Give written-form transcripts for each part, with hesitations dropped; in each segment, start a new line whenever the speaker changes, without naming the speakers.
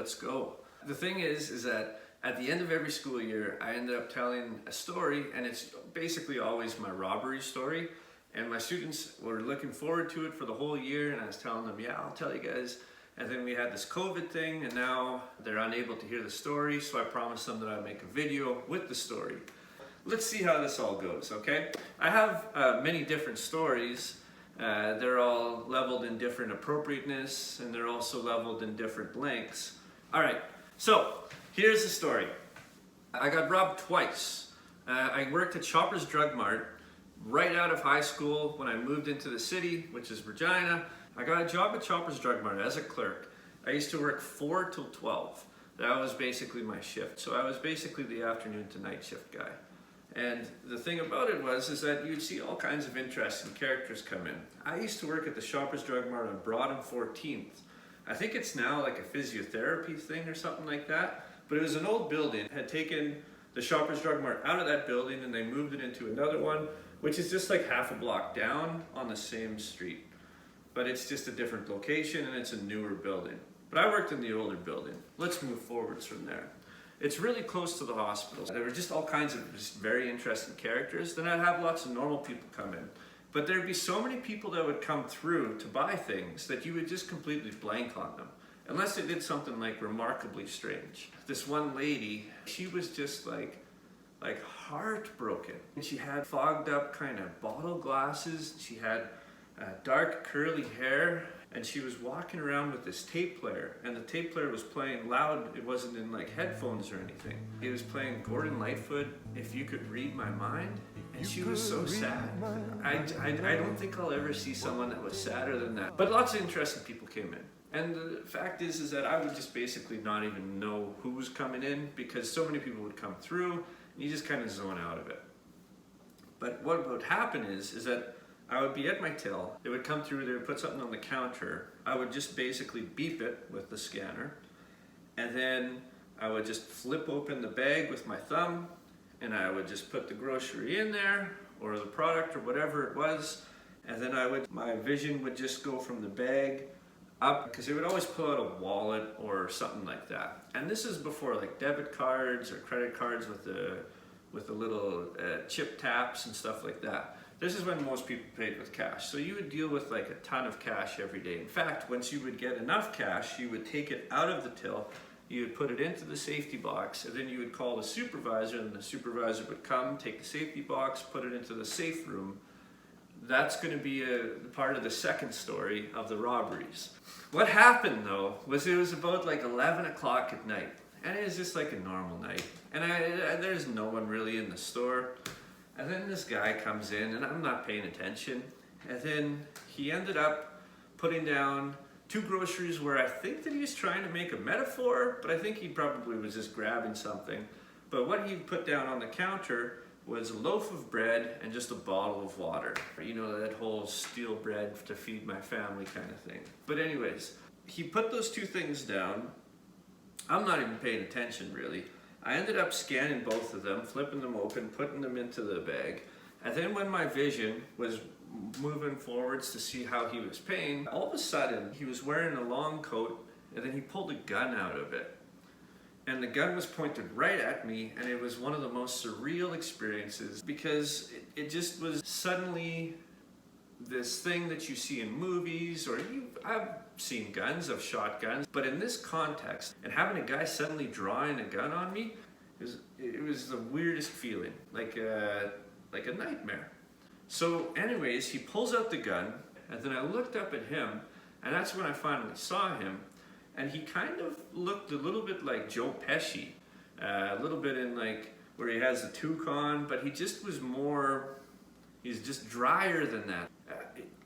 let's go. The thing is that at the end of every school year, I ended up telling a story, and it's basically always my robbery story. And my students were looking forward to it for the whole year, and I was telling them, yeah, I'll tell you guys. And then we had this COVID thing, and now they're unable to hear the story, so I promised them that I'd make a video with the story. Let's see how this all goes, okay? I have many different stories. They're all leveled in different appropriateness, and they're also leveled in different lengths. All right, so here's the story. I got robbed twice. I worked at Shoppers Drug Mart right out of high school when I moved into the city, which is Regina. I got a job at Shoppers Drug Mart as a clerk. I used to work 4 till 12. That was basically my shift. So I was basically the afternoon to night shift guy. And the thing about it is that you'd see all kinds of interesting characters come in. I used to work at the Shoppers Drug Mart on Broad and 14th. I think it's now like a physiotherapy thing or something like that. But it was an old building. Had taken the Shoppers Drug Mart out of that building and they moved it into another one, which is just like half a block down on the same street. But it's just a different location and it's a newer building. But I worked in the older building. Let's move forwards from there. It's really close to the hospital. There were just all kinds of just very interesting characters. Then I'd have lots of normal people come in. But there'd be so many people that would come through to buy things that you would just completely blank on them. Unless they did something like remarkably strange. This one lady, she was just like heartbroken. And she had fogged up kind of bottle glasses. She had dark curly hair. And she was walking around with this tape player, and the tape player was playing loud. It wasn't in like headphones or anything. It was playing Gordon Lightfoot, If You Could Read My Mind, and she was so sad. I don't think I'll ever see someone that was sadder than that. But lots of interesting people came in. And the fact is that I would just basically not even know who was coming in because so many people would come through, and you just kind of zone out of it. But what would happen is that I would be at my till, they would come through, they would put something on the counter, I would just basically beep it with the scanner, and then I would just flip open the bag with my thumb, and I would just put the grocery in there, or the product, or whatever it was, and then my vision would just go from the bag up, because they would always pull out a wallet or something like that. And this is before like debit cards or credit cards with the little chip taps and stuff like that. This is when most people paid with cash. So you would deal with like a ton of cash every day. In fact, once you would get enough cash, you would take it out of the till, you would put it into the safety box, and then you would call the supervisor, and the supervisor would come, take the safety box, put it into the safe room. That's going to be a part of the second story of the robberies. What happened though, was it was about like 11 o'clock at night, and it was just like a normal night. And there's no one really in the store. And then this guy comes in, and I'm not paying attention. And then he ended up putting down 2 groceries where I think that he was trying to make a metaphor, but I think he probably was just grabbing something. But what he put down on the counter was a loaf of bread and just a bottle of water. You know, that whole steal bread to feed my family kind of thing. But anyways, he put those 2 things down. I'm not even paying attention really. I ended up scanning both of them, flipping them open, putting them into the bag. And then when my vision was moving forwards to see how he was paying, all of a sudden he was wearing a long coat, and then he pulled a gun out of it. And the gun was pointed right at me, and it was one of the most surreal experiences because it just was suddenly this thing that you see in movies, or I've seen guns, I've shot guns, but in this context, and having a guy suddenly drawing a gun on me, it was the weirdest feeling, like a nightmare. So anyways, he pulls out the gun, and then I looked up at him, and that's when I finally saw him, and he kind of looked a little bit like Joe Pesci, a little bit in like where he has a toque on, but he just was more, he's just drier than that.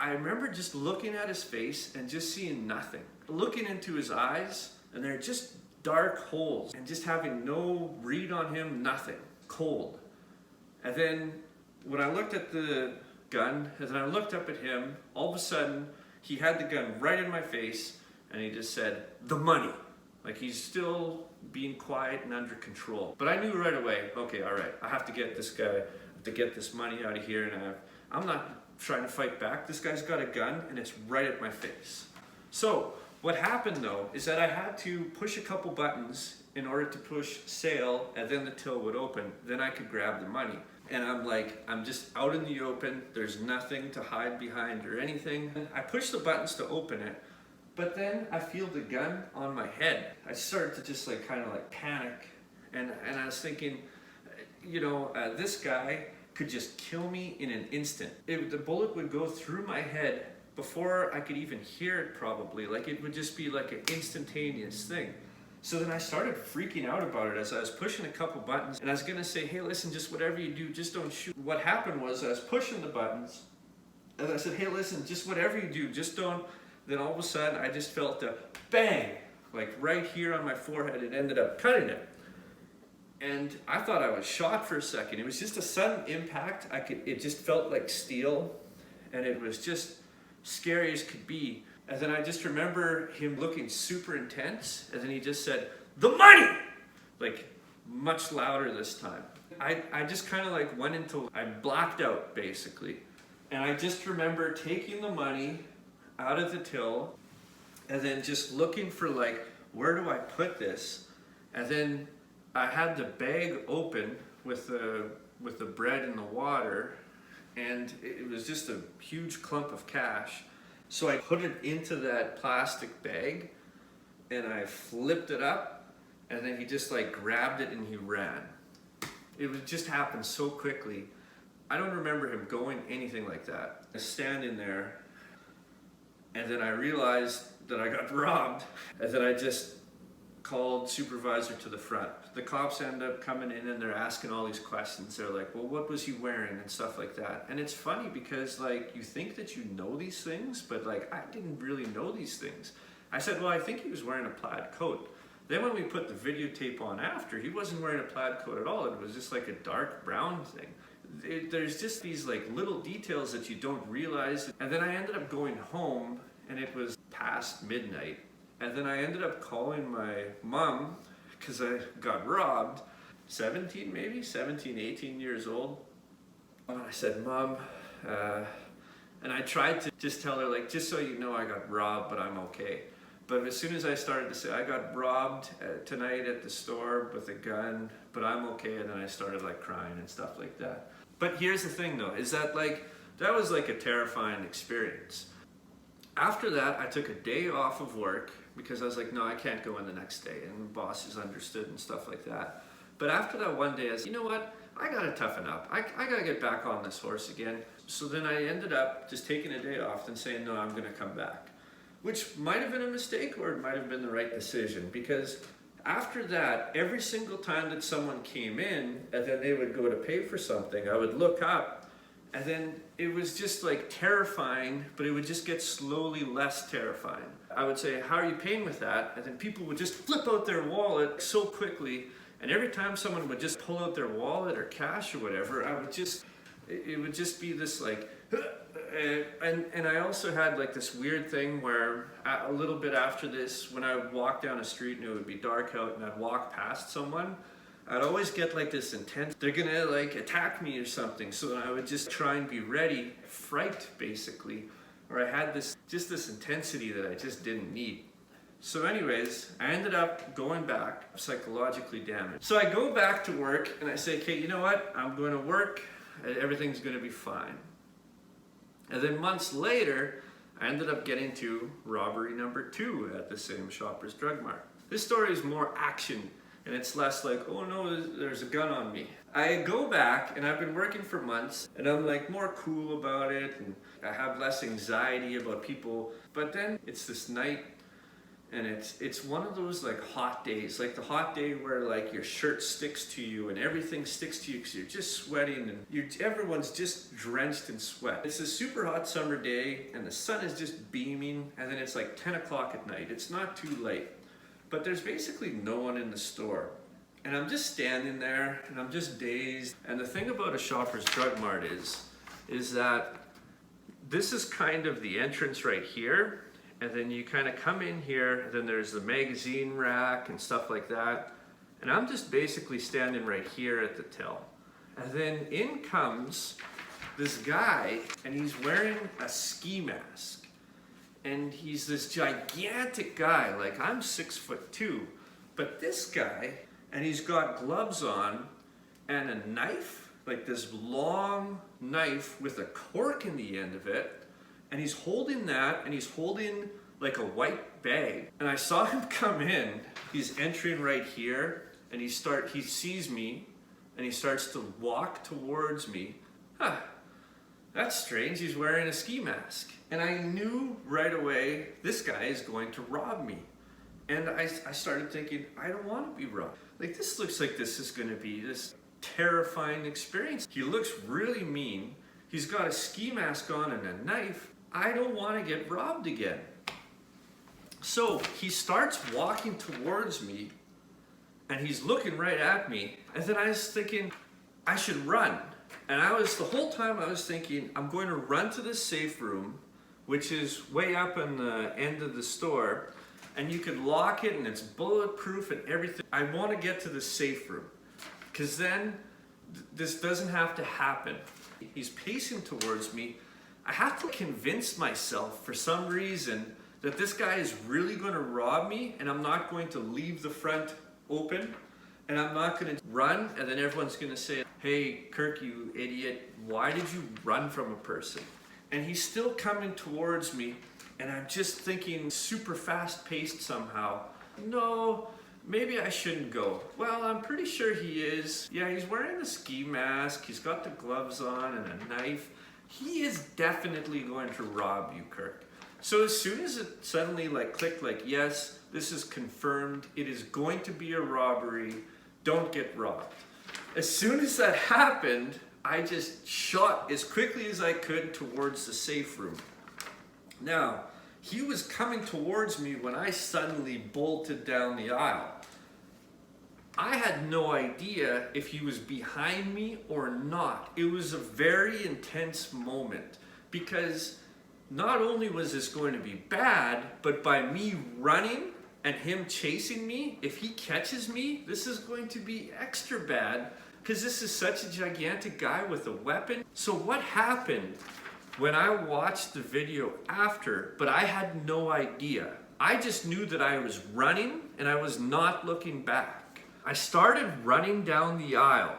I remember just looking at his face and just seeing nothing. Looking into his eyes, and they're just dark holes, and just having no read on him, nothing. Cold. And then when I looked at the gun, and then I looked up at him, all of a sudden, he had the gun right in my face, and he just said, "The money." Like he's still being quiet and under control. But I knew right away, okay, all right, I have to get this guy, to get this money out of here, and I'm not trying to fight back. This guy's got a gun, and it's right at my face. So What happened though is that I had to push a couple buttons in order to push sale, and then the till would open. Then I could grab the money. And I'm just out in the open. There's nothing to hide behind or anything. I push the buttons to open it, but then I feel the gun on my head. I started to just kind of panic. And I was thinking, this guy could just kill me in an instant. The bullet would go through my head before I could even hear it probably. It would just be an instantaneous thing. So then I started freaking out about it as I was pushing a couple buttons, and I was gonna say, hey, listen, just whatever you do, just don't shoot. What happened was I was pushing the buttons, and I said, hey, listen, just whatever you do, just don't. Then all of a sudden, I just felt a bang, right here on my forehead. It ended up cutting it. And I thought I was shot for a second. It was just a sudden impact. It just felt like steel, and it was just scary as could be. And then I just remember him looking super intense, and then he just said, the money! Much louder this time. I just kind of went into, I blacked out basically. And I just remember taking the money out of the till, and then just looking for where do I put this? And then I had the bag open with the bread and the water, and it was just a huge clump of cash. So I put it into that plastic bag, and I flipped it up, and then he just grabbed it and he ran. It would just happen so quickly. I don't remember him going anything like that. I was standing there, and then I realized that I got robbed, and then I just called supervisor to the front. The cops end up coming in and they're asking all these questions. They're like, well, what was he wearing and stuff like that. And it's funny because you think that you know these things, but I didn't really know these things. I said, well, I think he was wearing a plaid coat. Then when we put the videotape on after, he wasn't wearing a plaid coat at all. It was just a dark brown thing. There's just these little details that you don't realize. And then I ended up going home, and it was past midnight. And then I ended up calling my mom because I got robbed, 17, 18 years old. And I said, Mom, and I tried to just tell her, just so you know, I got robbed, but I'm okay. But as soon as I started to say, I got robbed tonight at the store with a gun, but I'm okay, and then I started crying and stuff like that. But here's the thing though, is that that was a terrifying experience. After that, I took a day off of work because I was no, I can't go in the next day, and the bosses understood and stuff like that. But after that one day, I was, you know what, I gotta toughen up. I gotta get back on this horse again. So then I ended up just taking a day off and saying, no, I'm gonna come back. Which might have been a mistake, or it might have been the right decision, because after that, every single time that someone came in and then they would go to pay for something, I would look up, and then it was just terrifying, but it would just get slowly less terrifying. I would say, how are you paying with that? And then people would just flip out their wallet so quickly, and every time someone would just pull out their wallet or cash or whatever, it would just be this and I also had this weird thing where a little bit after this, when I would walk down a street and it would be dark out and I'd walk past someone, I'd always get this intense, they're gonna attack me or something. So I would just try and be ready, fright basically, or I had this intensity that I just didn't need. So anyways, I ended up going back, psychologically damaged. So I go back to work and I say, okay, you know what? I'm going to work, everything's gonna be fine. And then months later, I ended up getting to robbery number 2 at the same Shoppers Drug Mart. This story is more action, and it's less oh no, there's a gun on me. I go back, and I've been working for months, and I'm more cool about it, and I have less anxiety about people. But then it's this night, and it's one of those hot days, the hot day where your shirt sticks to you and everything sticks to you because you're just sweating and everyone's just drenched in sweat. It's a super hot summer day and the sun is just beaming, and then it's 10 o'clock at night. It's not too late, but there's basically no one in the store. And I'm just standing there and I'm just dazed. And the thing about a Shoppers Drug Mart is that this is kind of the entrance right here. And then you kind of come in here, and then there's the magazine rack and stuff like that. And I'm just basically standing right here at the till. And then in comes this guy, and he's wearing a ski mask. And he's this gigantic guy, like I'm 6'2", but this guy, and he's got gloves on and a knife, like this long knife with a cork in the end of it, and he's holding that, and he's holding like a white bag. And I saw him come in, he's entering right here, and he sees me, and he starts to walk towards me. Huh, that's strange, he's wearing a ski mask. And I knew right away, this guy is going to rob me. And I started thinking, I don't want to be robbed. Like, this looks like this is going to be this terrifying experience. He looks really mean. He's got a ski mask on and a knife. I don't want to get robbed again. So he starts walking towards me, and he's looking right at me. And then I was thinking, I should run. And the whole time I was thinking, I'm going to run to the safe room, which is way up on the end of the store, and you can lock it and it's bulletproof and everything. I want to get to the safe room, because then this doesn't have to happen. He's pacing towards me. I have to convince myself for some reason that this guy is really going to rob me, and I'm not going to leave the front open, and I'm not going to run, and then everyone's going to say, hey, Kirk, you idiot, why did you run from a person? And he's still coming towards me, and I'm just thinking super fast-paced somehow. No, maybe I shouldn't go. Well, I'm pretty sure he is. Yeah, he's wearing a ski mask, he's got the gloves on and a knife. He is definitely going to rob you, Kirk. So as soon as it suddenly clicked, yes, this is confirmed, it is going to be a robbery, don't get robbed. As soon as that happened, I just shot as quickly as I could towards the safe room. Now, he was coming towards me when I suddenly bolted down the aisle. I had no idea if he was behind me or not. It was a very intense moment, because not only was this going to be bad, but by me running and him chasing me, if he catches me, this is going to be extra bad, because this is such a gigantic guy with a weapon. So what happened when I watched the video after, but I had no idea. I just knew that I was running and I was not looking back. I started running down the aisle,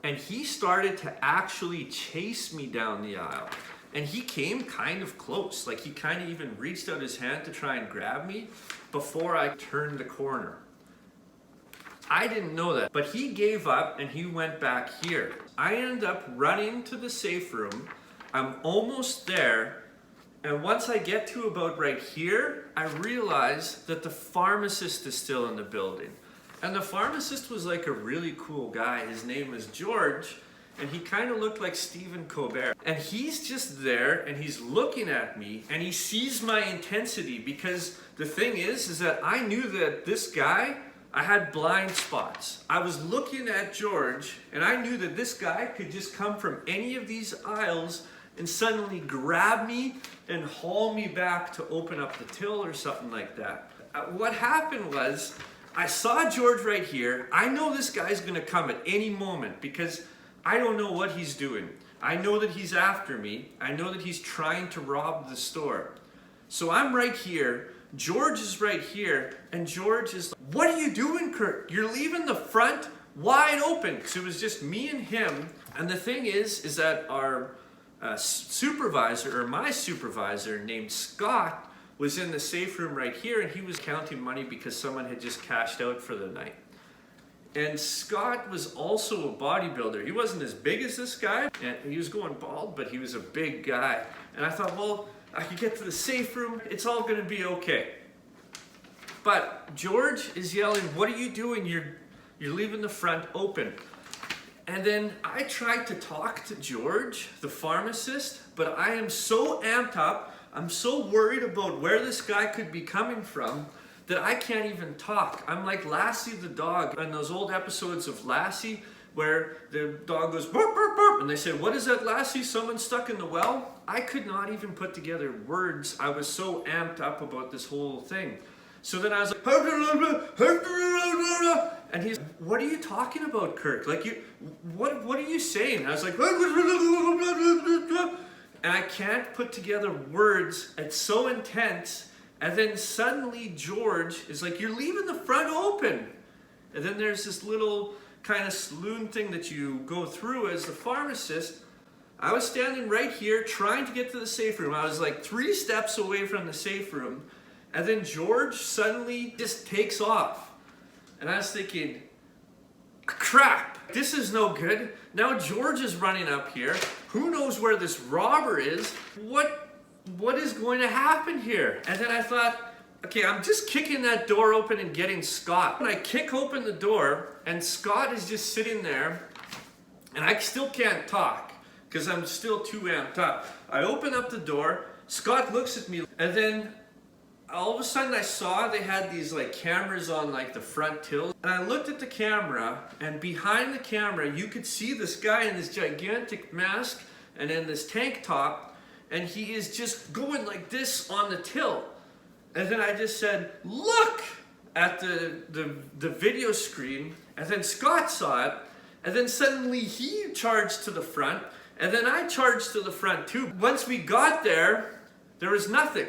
and he started to actually chase me down the aisle. And he came kind of close, like he kind of even reached out his hand to try and grab me before I turned the corner. I didn't know that, but he gave up and he went back here. I ended up running to the safe room. I'm almost there, and once I get to about right here, I realize that the pharmacist is still in the building. And the pharmacist was like a really cool guy. His name was George, and he kind of looked like Stephen Colbert. And he's just there, and he's looking at me, and he sees my intensity, because the thing is that I knew that this guy, I had blind spots. I was looking at George, and I knew that this guy could just come from any of these aisles and suddenly grab me and haul me back to open up the till or something like that. What happened was, I saw George right here. I know this guy's gonna come at any moment, because I don't know what he's doing. I know that he's after me. I know that he's trying to rob the store. So I'm right here, George is right here, and George is like, what are you doing, Kirk? You're leaving the front wide open. Because it was just me and him. And the thing is that our supervisor, or my supervisor named Scott, was in the safe room right here, and he was counting money because someone had just cashed out for the night. And Scott was also a bodybuilder. He wasn't as big as this guy, and he was going bald, but he was a big guy. And I thought, well, I could get to the safe room, it's all gonna be okay. But George is yelling, what are you doing? You're leaving the front open. And then I tried to talk to George, the pharmacist, but I am so amped up, I'm so worried about where this guy could be coming from, that I can't even talk. I'm like Lassie the dog in those old episodes of Lassie, where the dog goes burp, burp, burp, and they say, what is that, Lassie? Someone stuck in the well? I could not even put together words. I was so amped up about this whole thing. So then I was like, and he's, what are you talking about, Kirk? Like, what are you saying? I was like, and I can't put together words. It's so intense. And then suddenly George is like, "You're leaving the front open." And then there's this little kind of saloon thing that you go through as the pharmacist. I was standing right here trying to get to the safe room. I was like 3 steps away from the safe room. And then George suddenly just takes off. And I was thinking, crap, this is no good. Now George is running up here. Who knows where this robber is? What is going to happen here? And then I thought, okay, I'm just kicking that door open and getting Scott. And I kick open the door, and Scott is just sitting there, and I still can't talk because I'm still too amped up. I open up the door, Scott looks at me, and then all of a sudden I saw they had these like cameras on like the front till, and I looked at the camera, and behind the camera you could see this guy in this gigantic mask and in this tank top, and he is just going like this on the till. And then I just said, "Look!" at the video screen, and then Scott saw it, and then suddenly he charged to the front, and then I charged to the front too. Once we got there, there was nothing.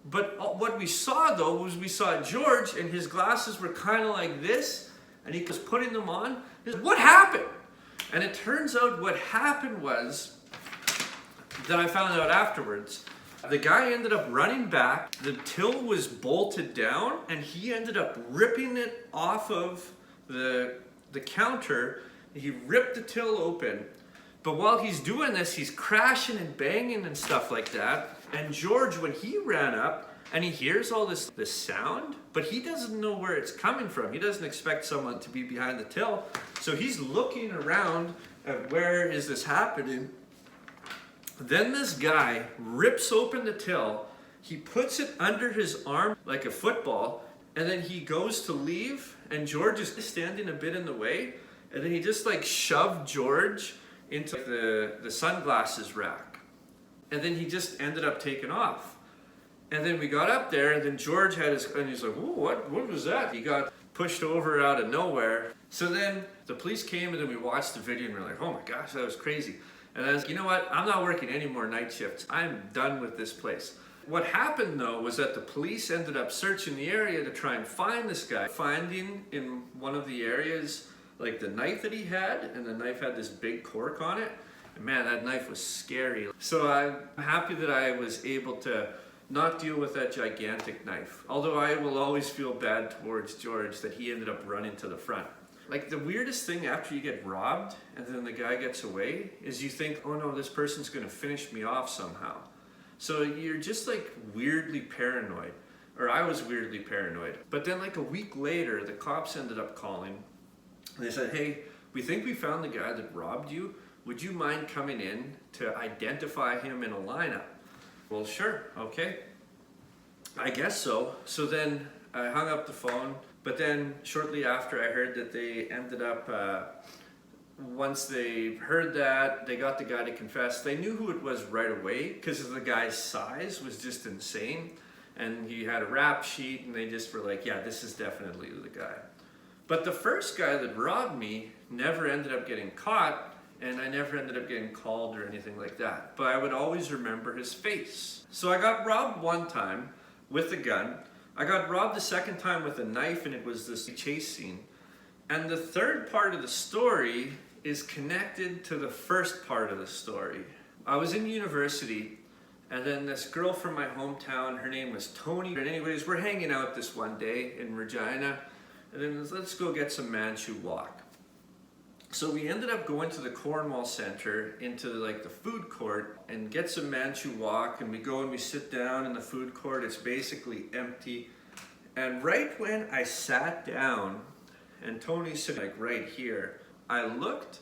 But what we saw though was we saw George, and his glasses were kind of like this, and he was putting them on. He said, "What happened?" And it turns out what happened was that I found out afterwards. The guy ended up running back, the till was bolted down, and he ended up ripping it off of the counter. He ripped the till open. But while he's doing this, he's crashing and banging and stuff like that. And George, when he ran up and he hears all this sound, but he doesn't know where it's coming from. He doesn't expect someone to be behind the till. So he's looking around at where is this happening. Then this guy rips open the till, he puts it under his arm like a football, and then he goes to leave, and George is standing a bit in the way, and then he just like shoved George into the sunglasses rack. And then he just ended up taking off. And then we got up there, and then George had and he's like, "Ooh, what was that?" He got pushed over out of nowhere. So then the police came, and then we watched the video, and we're like, "Oh my gosh, that was crazy." And I was, you know what? I'm not working any more night shifts. I'm done with this place. What happened though was that the police ended up searching the area to try and find this guy. Finding in one of the areas like the knife that he had, and the knife had this big cork on it. And man, that knife was scary. So I'm happy that I was able to not deal with that gigantic knife. Although I will always feel bad towards George that he ended up running to the front. Like the weirdest thing after you get robbed and then the guy gets away is you think, "Oh no, this person's gonna finish me off somehow." So you're just like weirdly paranoid, or I was weirdly paranoid. But then like a week later, the cops ended up calling. They said, "Hey, we think we found the guy that robbed you. Would you mind coming in to identify him in a lineup?" Well, sure, okay. I guess so. So then I hung up the phone. But then shortly after, I heard that they ended up, once they heard that, they got the guy to confess. They knew who it was right away because the guy's size was just insane. And he had a rap sheet, and they just were like, "Yeah, this is definitely the guy." But the first guy that robbed me never ended up getting caught, and I never ended up getting called or anything like that. But I would always remember his face. So I got robbed one time with a gun. I got robbed the second time with a knife, and it was this chase scene. And the third part of the story is connected to the first part of the story. I was in university, and then this girl from my hometown, her name was Tony. And anyways, we're hanging out this one day in Regina, and then let's go get some Manchu Wok. So we ended up going to the Cornwall Centre into like the food court and get some Manchu Wok, and we go and we sit down in the food court. It's basically empty. And right when I sat down, and Tony's sitting like right here, I looked,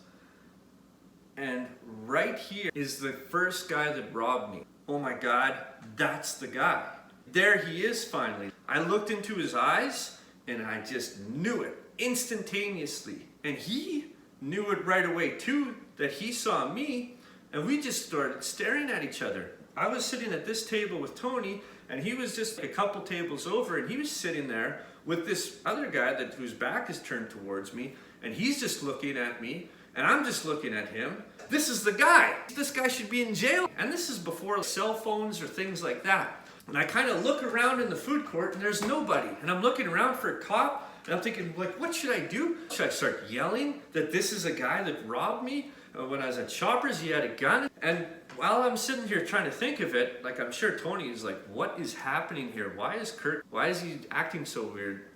and right here is the first guy that robbed me. Oh my God, that's the guy. There he is finally. I looked into his eyes, and I just knew it instantaneously. And he knew it right away too, that he saw me, and we just started staring at each other. I was sitting at this table with Tony, and he was just a couple tables over, and he was sitting there with this other guy whose back is turned towards me, and he's just looking at me, And I'm just looking at him. This is the guy. This guy should be in jail. And this is before cell phones or things like that. And I kind of look around in the food court and there's nobody. And I'm looking around for a cop and I'm thinking, like, what should I do? Should I start yelling that this is a guy that robbed me? When I was at Shoppers, he had a gun. And while I'm sitting here trying to think of it, like, I'm sure Tony is like, what is happening here? Why is he acting so weird?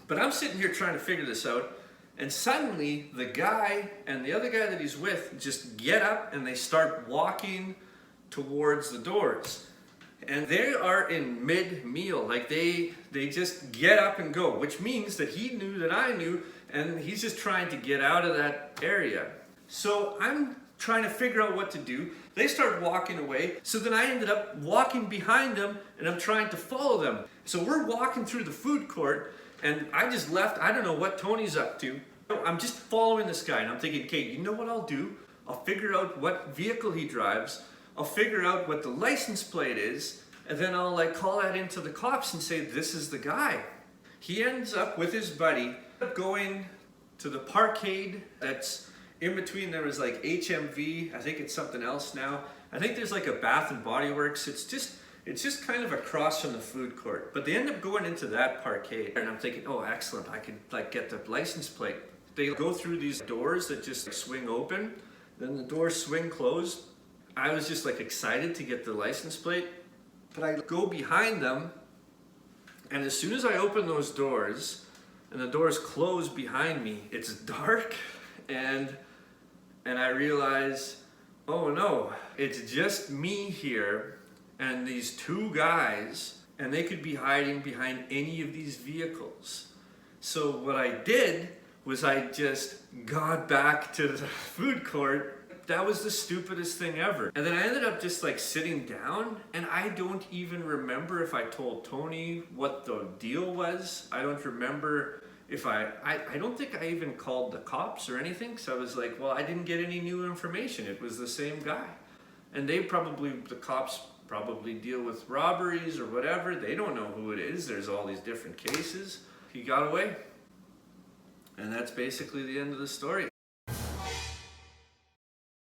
But I'm sitting here trying to figure this out. And suddenly the guy and the other guy that he's with just get up and they start walking towards the doors. And they are in mid-meal, like they just get up and go, which means that he knew that I knew, and he's just trying to get out of that area. So I'm trying to figure out what to do. They start walking away, so then I ended up walking behind them, and I'm trying to follow them. So we're walking through the food court, and I just left. I don't know what Tony's up to. I'm just following this guy, and I'm thinking, okay, you know what I'll do? I'll figure out what vehicle he drives. I'll figure out what the license plate is, and then I'll like call that into the cops and say, this is the guy. He ends up with his buddy going to the Parkade that's in between. There was like HMV, I think it's something else now. I think there's like a Bath and Body Works. It's just kind of across from the food court. But they end up going into that Parkade. And I'm thinking, oh, excellent, I could like get the license plate. They go through these doors that just swing open, then the doors swing closed. I was just like excited to get the license plate, but I go behind them, and as soon as I open those doors, and the doors close behind me, it's dark, and I realize, oh no, it's just me here, and these two guys, and they could be hiding behind any of these vehicles. So what I did was I just got back to the food court. That was the stupidest thing ever. And then I ended up just like sitting down, and I don't even remember if I told Tony what the deal was. I don't remember if I don't think I even called the cops or anything, so I was like, well, I didn't get any new information. It was the same guy. And the cops probably deal with robberies or whatever. They don't know who it is. There's all these different cases. He got away. And that's basically the end of the story.